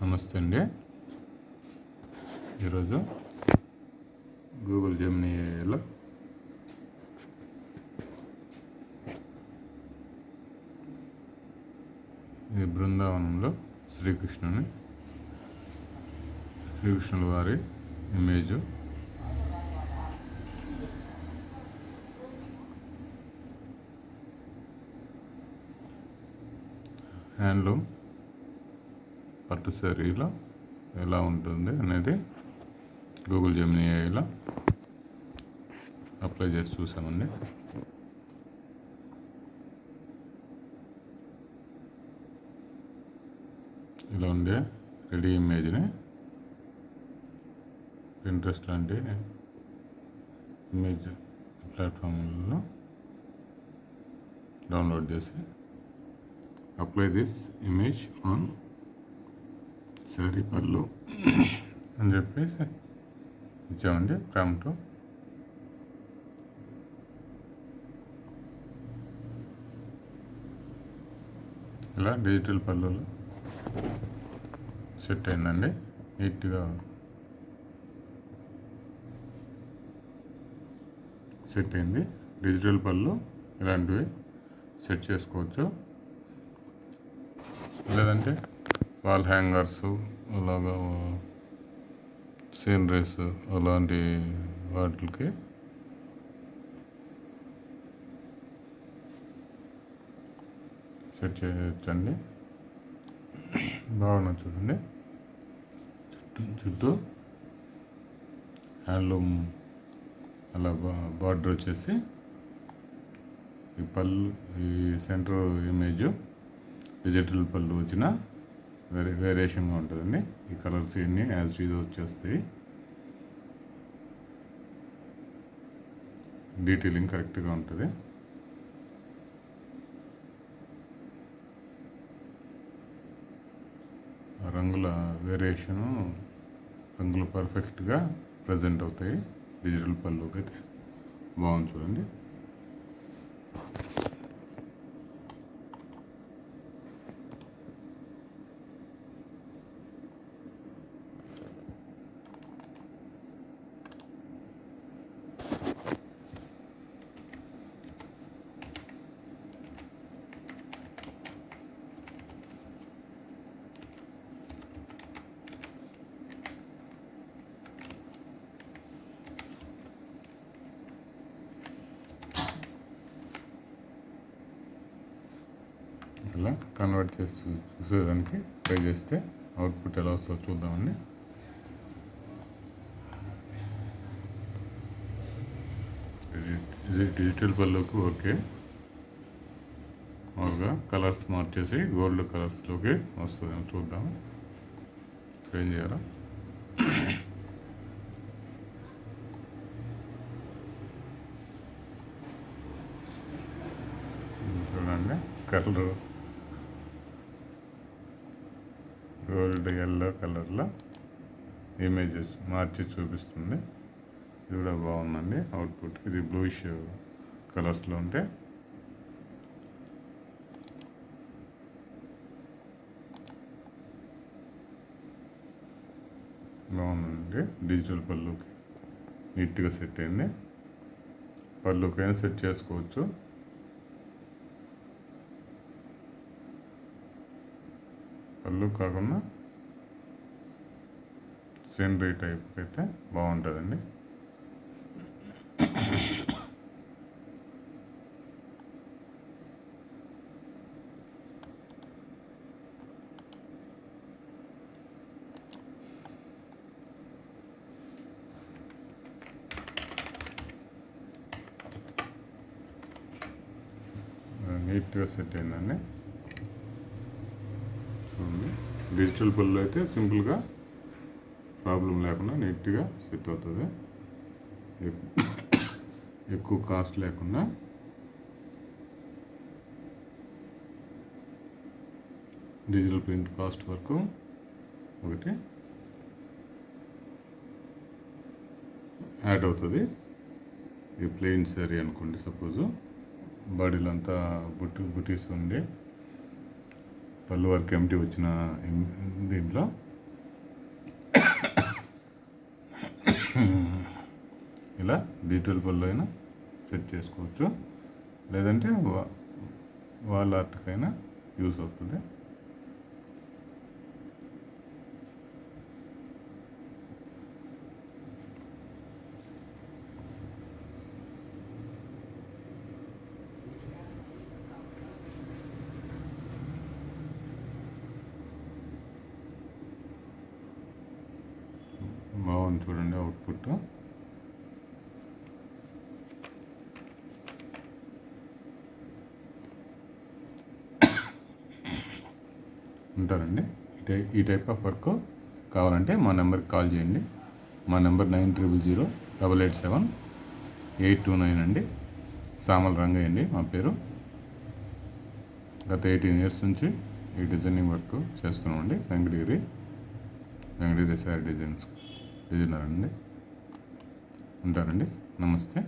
నమస్తే అండి. ఈరోజు గూగుల్ జెమినీలో ఈ బృందావనంలో శ్రీకృష్ణుల వారి ఇమేజు, హ్యాండ్లూమ్ పట్టు శారీలో ఎలా ఉంటుంది అనేది గూగుల్ జెమినీలో అప్లై చేసి చూసామండి. ఇలా ఉండే రెడీ ఇమేజ్ని పింట్రెస్ట్ లాంటి ఇమేజ్ ప్లాట్ఫామ్లలో డౌన్లోడ్ చేసి apply this image on sari పళ్ళు అని చెప్పేసి ఇచ్చామండి ప్రాంప్ట్. ఇలా డిజిటల్ పళ్ళులో సెట్ అయిందండి. నీట్గా సెట్ అయింది. డిజిటల్ పళ్ళు ఇలాంటివి సెట్ చేసుకోవచ్చు. లేదంటే వాల్ హ్యాంగర్స్, అలాగా సీనరీస్ అలాంటి వాటికి సెట్ చేయొచ్చండి. బాగున్నా చూడండి. చుట్టూ హ్యాండ్లూమ్ అలా బార్డర్ వచ్చేసి ఈ పళ్ళు, ఈ సెంటర్ ఇమేజ్ డిజిటల్ పళ్ళు వచ్చిన వేరియేషన్గా ఉంటుందండి. ఈ కలర్స్ ఇవన్నీ యాజ్ ఇట్ ఈజ్ వచ్చేస్తాయి. డీటెయిలింగ్ కరెక్ట్గా ఉంటుంది. రంగుల వేరియేషను, రంగులు పర్ఫెక్ట్గా ప్రజెంట్ అవుతాయి డిజిటల్ పళ్ళుకి అయితే. బాగుంది చూడండి. ఇలా కన్వర్ట్ చేసి చూసేదానికి ట్రై చేస్తే అవుట్పుట్ ఎలా వస్తుందో చూద్దామండి. ఇది డిజిటల్ పళ్ళుకి ఓకే. మామూలుగా కలర్స్ మార్చేసి గోల్డ్ కలర్స్లోకి వస్తుంది. చూద్దాం ఏం చేయాలో. చూడండి, కలర్ గోల్డ్ ఎల్లో కలర్లో ఇమేజెస్ మార్చి చూపిస్తుంది. ఇది కూడా బాగుందండి అవుట్పుట్. ఇది బ్లూయిష్ కలర్స్లో ఉంటే బాగుందండి. డిజిటల్ పళ్ళుకి నీట్గా సెట్ అయింది. పళ్ళుకైనా సెట్ చేసుకోవచ్చు. పళ్ళు కాకుండా సీనరీ టైప్కి అయితే బాగుంటుందండి. నీట్గా సెట్ అయిందండి. చూడండి, డిజిటల్ పళ్ళు అయితే సింపుల్గా ప్రాబ్లం లేకుండా నీట్గా సెట్ అవుతుంది. ఎక్కువ కాస్ట్ లేకుండా. డిజిటల్ ప్రింట్ కాస్ట్ వరకు ఒకటి యాడ్ అవుతుంది. ఈ ప్లెయిన్ శారీ అనుకోండి, సపోజు బాడీలో అంతా బుటీస్ ఉండి పళ్ళు వరకు ఎంటీ వచ్చిన దీంట్లో ఇలా డిజిటల్ పళ్ళు అయినా సెట్ చేసుకోవచ్చు, లేదంటే వాల్ ఆర్ట్కైనా యూస్ అవుతుంది. బాగుంది చూడండి అవుట్పుట్. ఉంటారండి. ఈ టైప్ ఆఫ్ వర్క్ కావాలంటే మా నెంబర్కి కాల్ చేయండి. మా నెంబర్ 900887-829 అండి. సామల రంగయ్య అండి మా పేరు. గత 18 years నుంచి ఈ డిజైనింగ్ వర్క్ చేస్తున్నామండి. వెంకటగిరి శారీ డిజైనర్ అండి. ఉంటారండి. నమస్తే.